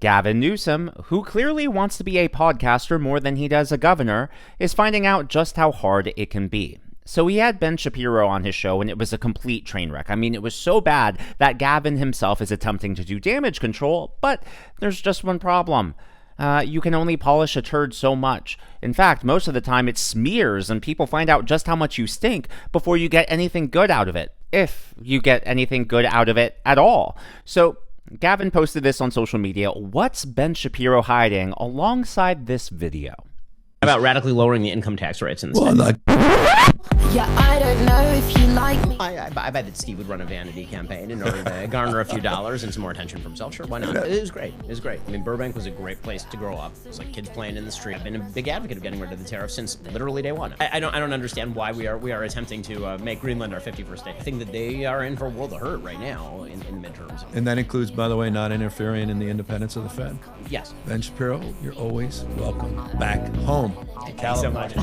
Gavin Newsom, who clearly wants to be a podcaster more than he does a governor, is finding out just how hard it can be. So he had Ben Shapiro on his show, and it was a complete train wreck. I mean, it was so bad that Gavin himself is attempting to do damage control, but there's just one problem. You can only polish a turd so much. In fact, most of the time it smears and people find out just how much you stink before you get anything good out of it, if you get anything good out of it at all. So Gavin posted this on social media. What's Ben Shapiro hiding alongside this video? About radically lowering the income tax rates in the state. Yeah, I don't know if you like me. I bet that Steve would run a vanity campaign in order to garner a few dollars and some more attention for himself. Sure, why not? It was great. It was great. I mean, Burbank was a great place to grow up. It was like kids playing in the street. I've been a big advocate of getting rid of the tariff since literally day one. I don't understand why we are attempting to make Greenland our 51st state. I think that they are in for a world of hurt right now in the midterms. And that includes, by the way, not interfering in the independence of the Fed. Yes. Ben Shapiro, you're always welcome back home. Thanks so much.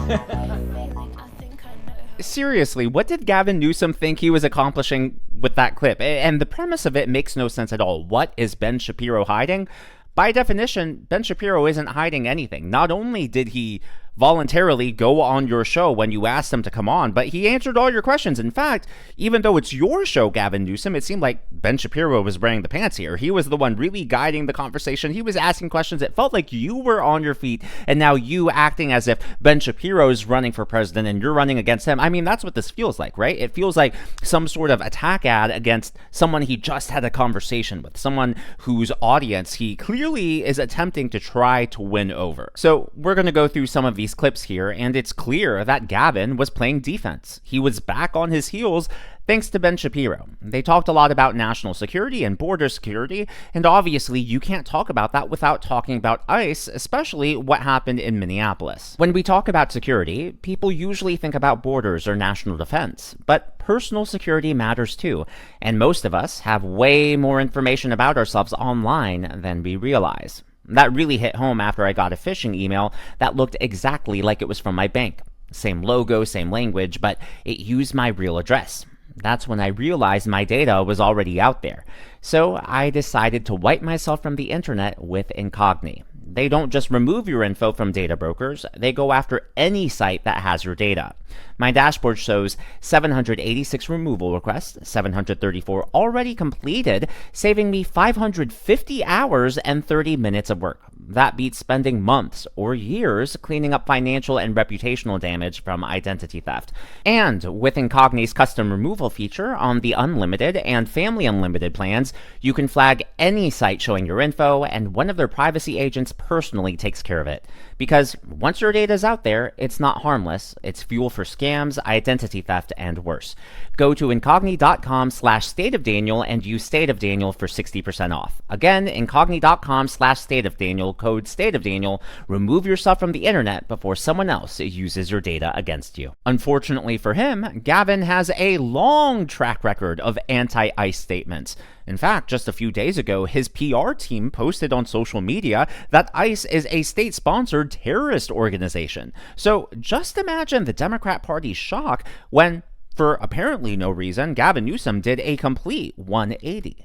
Seriously, what did Gavin Newsom think he was accomplishing with that clip? And the premise of it makes no sense at all. What is Ben Shapiro hiding? By definition, Ben Shapiro isn't hiding anything. Not only did he voluntarily go on your show when you asked him to come on, but he answered all your questions. In fact, even though it's your show, Gavin Newsom, it seemed like Ben Shapiro was wearing the pants here. He was the one really guiding the conversation. He was asking questions. It felt like you were on your feet, and now you acting as if Ben Shapiro is running for president and you're running against him. I mean, that's what this feels like, right? It feels like some sort of attack ad against someone he just had a conversation with, someone whose audience he clearly is attempting to try to win over. So we're going to go through some of these clips here, and it's clear that Gavin was playing defense. He was back on his heels thanks to Ben Shapiro. They talked a lot about national security and border security, and obviously you can't talk about that without talking about ICE, especially what happened in Minneapolis. When we talk about security, people usually think about borders or national defense, but personal security matters too, and most of us have way more information about ourselves online than we realize. That really hit home after I got a phishing email that looked exactly like it was from my bank. Same logo, same language, but it used my real address. That's when I realized my data was already out there. So I decided to wipe myself from the internet with Incogni. They don't just remove your info from data brokers, they go after any site that has your data. My dashboard shows 786 removal requests, 734 already completed, saving me 550 hours and 30 minutes of work. That beats spending months or years cleaning up financial and reputational damage from identity theft. And with Incogni's custom removal feature on the Unlimited and Family Unlimited plans, you can flag any site showing your info, and one of their privacy agents personally takes care of it. Because once your data is out there, it's not harmless. It's fuel for scams, identity theft, and worse. Go to incogni.com/stateofdaniel and use State of Daniel for 60% off. Again, incogni.com/stateofdaniel, code stateofdaniel. Remove yourself from the internet before someone else uses your data against you. Unfortunately for him, Gavin has a long track record of anti-ICE statements. In fact, just a few days ago, his PR team posted on social media that ICE is a state-sponsored terrorist organization. So just imagine the Democrat Party's shock when, for apparently no reason, Gavin Newsom did a complete 180.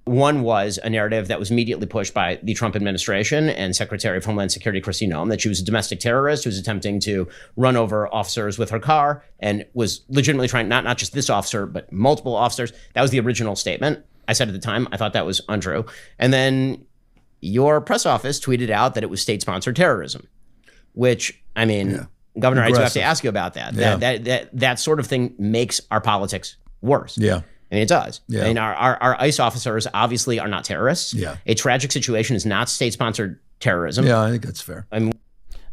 One was a narrative that was immediately pushed by the Trump administration and Secretary of Homeland Security Kristi Noem that she was a domestic terrorist who was attempting to run over officers with her car and was legitimately trying, not just this officer, but multiple officers. That was the original statement. I said at the time, I thought that was untrue. And then your press office tweeted out that it was state-sponsored terrorism, which, I mean, Governor, I do have to ask you about that. Yeah. That sort of thing makes our politics worse. Yeah. I mean, it does. Yeah. I mean, our ICE officers obviously are not terrorists. Yeah. A tragic situation is not state-sponsored terrorism. Yeah, I think that's fair. I mean,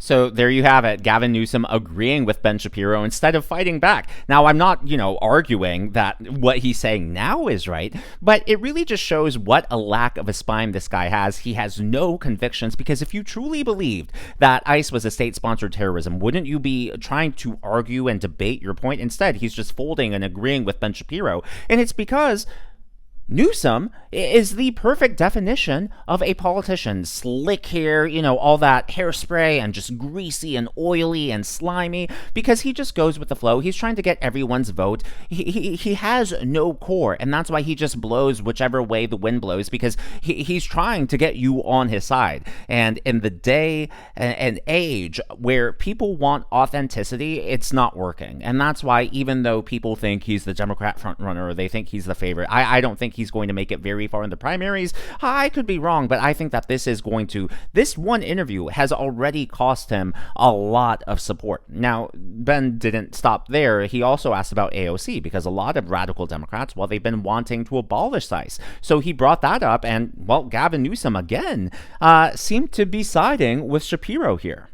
So there you have it, Gavin Newsom agreeing with Ben Shapiro instead of fighting back. Now, I'm not, arguing that what he's saying now is right, but it really just shows what a lack of a spine this guy has. He has no convictions, because if you truly believed that ICE was a state-sponsored terrorism, wouldn't you be trying to argue and debate your point? Instead, he's just folding and agreeing with Ben Shapiro. And it's because Newsom is the perfect definition of a politician. Slick hair, all that hairspray and just greasy and oily and slimy because he just goes with the flow. He's trying to get everyone's vote. He has no core, and that's why he just blows whichever way the wind blows because he's trying to get you on his side. And in the day and age where people want authenticity, it's not working. And that's why even though people think he's the Democrat frontrunner or they think he's the favorite, I don't think he's going to make it very far in the primaries. I could be wrong, but I think that this one interview has already cost him a lot of support. Now, Ben didn't stop there. He also asked about AOC because a lot of radical Democrats, they've been wanting to abolish ICE. So he brought that up, and, Gavin Newsom again seemed to be siding with Shapiro here.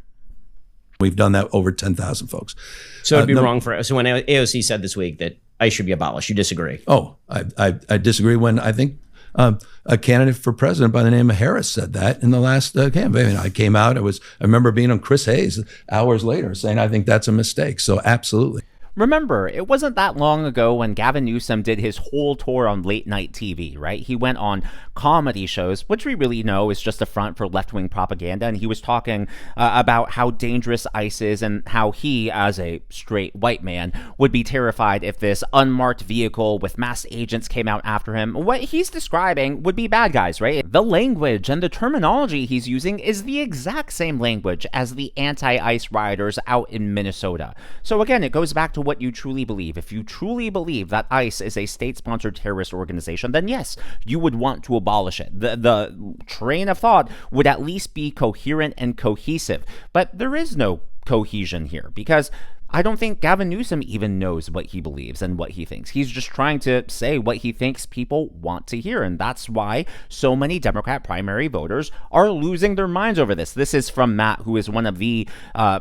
We've done that over 10,000 folks. So it'd be wrong so when AOC said this week that ICE should be abolished, you disagree? Oh, I disagree when I think a candidate for president by the name of Harris said that in the last campaign. I came out, I remember being on Chris Hayes hours later saying, I think that's a mistake. So absolutely. Remember, it wasn't that long ago when Gavin Newsom did his whole tour on late night TV, right? He went on comedy shows, which we really know is just a front for left-wing propaganda, and he was talking about how dangerous ICE is and how he, as a straight white man, would be terrified if this unmarked vehicle with masked agents came out after him. What he's describing would be bad guys, right? The language and the terminology he's using is the exact same language as the anti-ICE rioters out in Minnesota. So again, it goes back to what you truly believe. If you truly believe that ICE is a state-sponsored terrorist organization, then yes, you would want to abolish it. The train of thought would at least be coherent and cohesive. But there is no cohesion here because I don't think Gavin Newsom even knows what he believes and what he thinks. He's just trying to say what he thinks people want to hear, and that's why so many Democrat primary voters are losing their minds over this. This is from Matt, who is one of the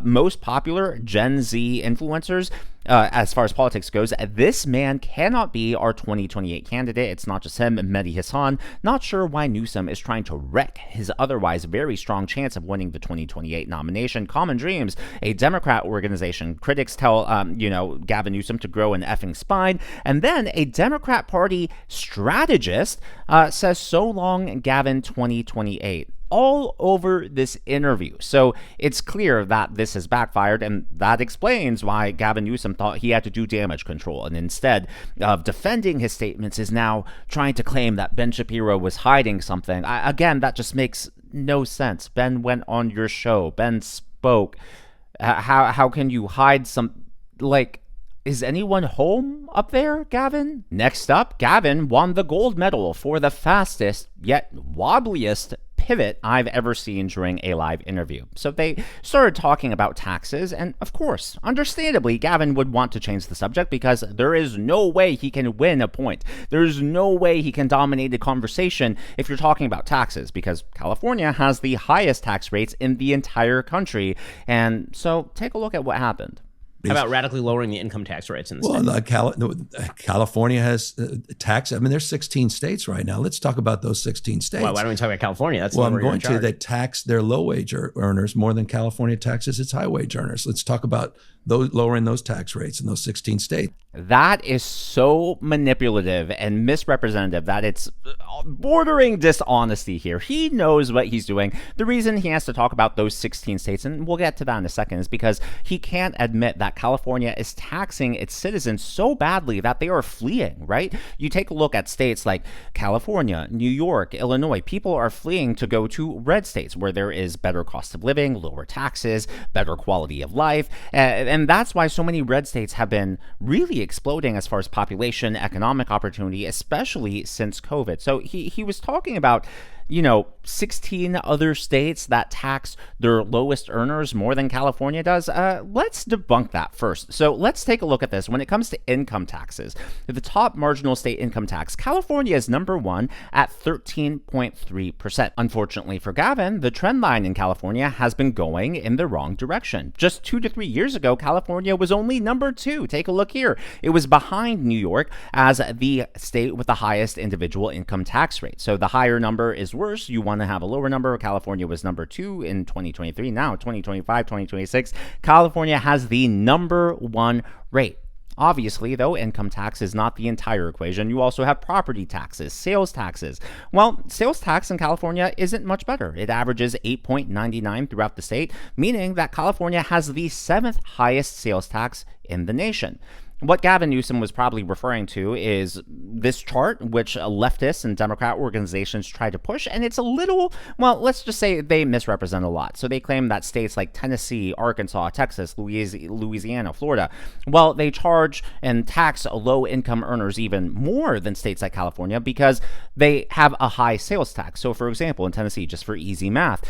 most popular Gen Z influencers. As far as politics goes, this man cannot be our 2028 candidate. It's not just him, Mehdi Hassan. Not sure why Newsom is trying to wreck his otherwise very strong chance of winning the 2028 nomination. Common Dreams, a Democrat organization. Critics tell, Gavin Newsom to grow an effing spine. And then a Democrat Party strategist says, so long, Gavin 2028. All over this interview. So it's clear that this has backfired, and that explains why Gavin Newsom thought he had to do damage control, and instead of defending his statements is now trying to claim that Ben Shapiro was hiding something. Again, that just makes no sense. Ben went on your show. Ben spoke. How can you hide some, is anyone home up there, Gavin? Next up, Gavin won the gold medal for the fastest yet wobbliest pivot I've ever seen during a live interview. So they started talking about taxes, and of course, understandably, Gavin would want to change the subject because there is no way he can win a point. There's no way he can dominate the conversation if you're talking about taxes, because California has the highest tax rates in the entire country. And so take a look at what happened. How about radically lowering the income tax rates in the state? California has tax. I mean, there's 16 states right now. Let's talk about those 16 states. Why don't we talk about California? That's I'm going to. They tax their low-wage earners more than California taxes its high-wage earners. Let's talk about those lowering those tax rates in those 16 states. That is so manipulative and misrepresentative that it's bordering dishonesty here. He knows what he's doing. The reason he has to talk about those 16 states, and we'll get to that in a second, is because he can't admit that California is taxing its citizens so badly that they are fleeing, right? You take a look at states like California, New York, Illinois. People are fleeing to go to red states where there is better cost of living, lower taxes, better quality of life. And that's why so many red states have been really exploding as far as population, economic opportunity, especially since COVID. So he was talking about 16 other states that tax their lowest earners more than California does. Let's debunk that first. So let's take a look at this. When it comes to income taxes, the top marginal state income tax, California is number one at 13.3%. Unfortunately for Gavin, the trend line in California has been going in the wrong direction. Just 2 to 3 years ago, California was only number two. Take a look here. It was behind New York as the state with the highest individual income tax rate. So the higher number is worse. You want to have a lower number. California was number two in 2023. Now 2025, 2026, California has the number one rate. Obviously, though, income tax is not the entire equation. You also have property taxes, sales taxes. Well, sales tax in California isn't much better. It averages 8.99 throughout the state, meaning that California has the 7th highest sales tax in the nation. What Gavin Newsom was probably referring to is this chart, which leftists and Democrat organizations try to push, and it's a little, well, let's just say they misrepresent a lot. So they claim that states like Tennessee, Arkansas, Texas, Louisiana, Florida, well, they charge and tax low-income earners even more than states like California because they have a high sales tax. So, for example, in Tennessee, just for easy math,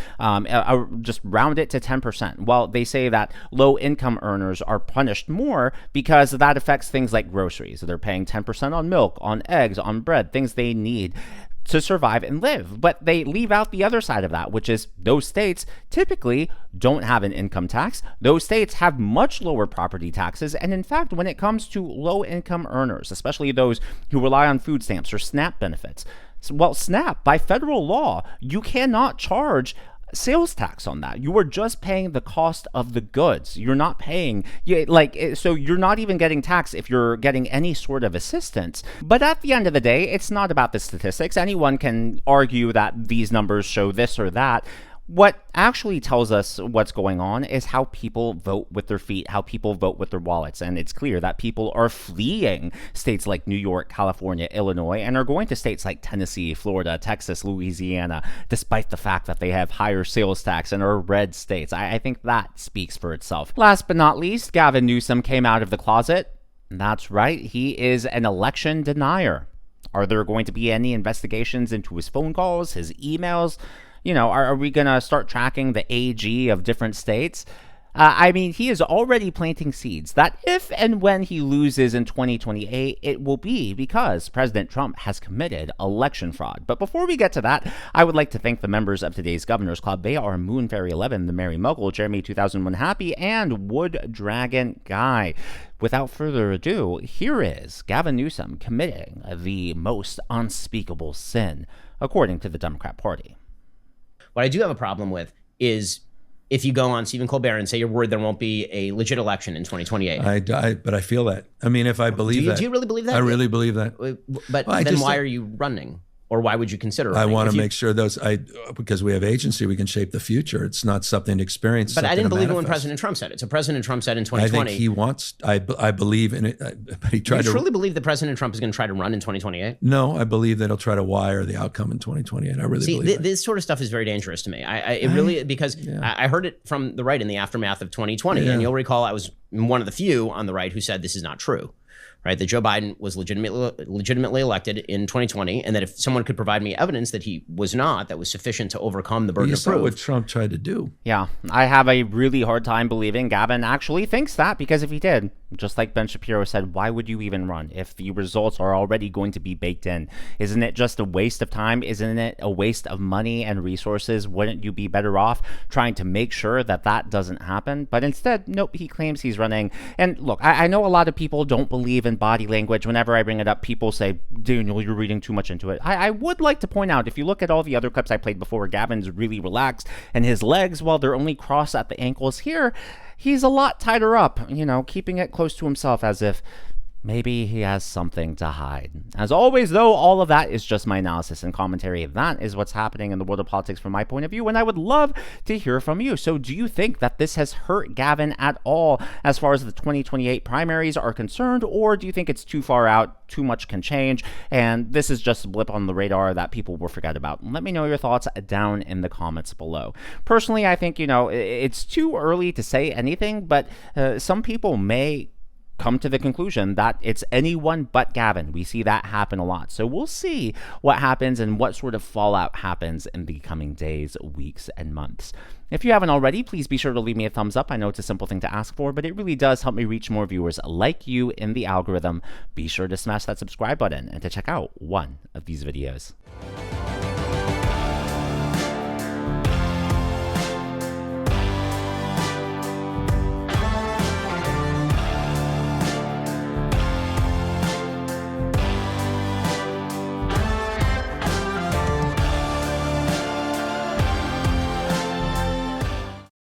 just round it to 10%. Well, they say that low-income earners are punished more because that affects things like groceries. So they're paying 10% on milk, on eggs, on bread, things they need to survive and live. But they leave out the other side of that, which is those states typically don't have an income tax. Those states have much lower property taxes. And in fact, when it comes to low income earners, especially those who rely on food stamps or SNAP benefits, well, SNAP, by federal law, you cannot charge sales tax on that. You are just paying the cost of the goods. You're not paying, so you're not even getting taxed if you're getting any sort of assistance. But at the end of the day, it's not about the statistics. Anyone can argue that these numbers show this or that. What actually tells us what's going on is how people vote with their feet, how people vote with their wallets. And it's clear that people are fleeing states like New York, California, Illinois, and are going to states like Tennessee, Florida, Texas, Louisiana, despite the fact that they have higher sales tax and are red states. I think that speaks for itself. Last but not least, Gavin Newsom came out of the closet. That's right, he is an election denier. Are there going to be any investigations into his phone calls, his emails? You know, are we going to start tracking the AG of different states? I mean, he is already planting seeds that if and when he loses in 2028, it will be because President Trump has committed election fraud. But before we get to that, I would like to thank the members of today's Governor's Club. They are Moon Fairy 11, The Merry Muggle, Jeremy 2001 Happy, and Wood Dragon Guy. Without further ado, here is Gavin Newsom committing the most unspeakable sin, according to the Democrat Party. What I do have a problem with is if you go on Stephen Colbert and say you're worried there won't be a legit election in 2028. But I feel that. I mean, if I believe that. Do you really believe that? I really believe that. But then why are you running? Or why would you consider running? I want to make sure because we have agency, we can shape the future. It's not something to experience. But I didn't believe it when President Trump said it. So President Trump said in 2020. I think he wants, I believe in it. But he tried to. You truly believe that President Trump is going to try to run in 2028? No, I believe that he'll try to wire the outcome in 2028. I really believe that. This sort of stuff is very dangerous to me. I heard it from the right in the aftermath of 2020. Yeah. And you'll recall I was one of the few on the right who said this is not true. Right, that Joe Biden was legitimately elected in 2020, and that if someone could provide me evidence that he was not, that was sufficient to overcome the burden of proof. You saw what Trump tried to do. Yeah, I have a really hard time believing Gavin actually thinks that, because if he did, just like Ben Shapiro said, why would you even run if the results are already going to be baked in? Isn't it just a waste of time? Isn't it a waste of money and resources? Wouldn't you be better off trying to make sure that that doesn't happen? But instead, nope, he claims he's running. And look, I know a lot of people don't believe in body language. Whenever I bring it up, people say, Daniel, you're reading too much into it. I would like to point out, if you look at all the other clips I played before, Gavin's really relaxed, and his legs, while they're only crossed at the ankles here, he's a lot tighter up, you know, keeping it close to himself as if maybe he has something to hide. As always, though, all of that is just my analysis and commentary. That is what's happening in the world of politics from my point of view, and I would love to hear from you. So do you think that this has hurt Gavin at all as far as the 2028 primaries are concerned, or do you think it's too far out, too much can change, and this is just a blip on the radar that people will forget about? Let me know your thoughts down in the comments below. Personally, I think, you know, it's too early to say anything, but some people may come to the conclusion that it's anyone but Gavin. We see that happen a lot. So we'll see what happens and what sort of fallout happens in the coming days, weeks, and months. If you haven't already, please be sure to leave me a thumbs up. I know it's a simple thing to ask for, but it really does help me reach more viewers like you in the algorithm. Be sure to smash that subscribe button and to check out one of these videos.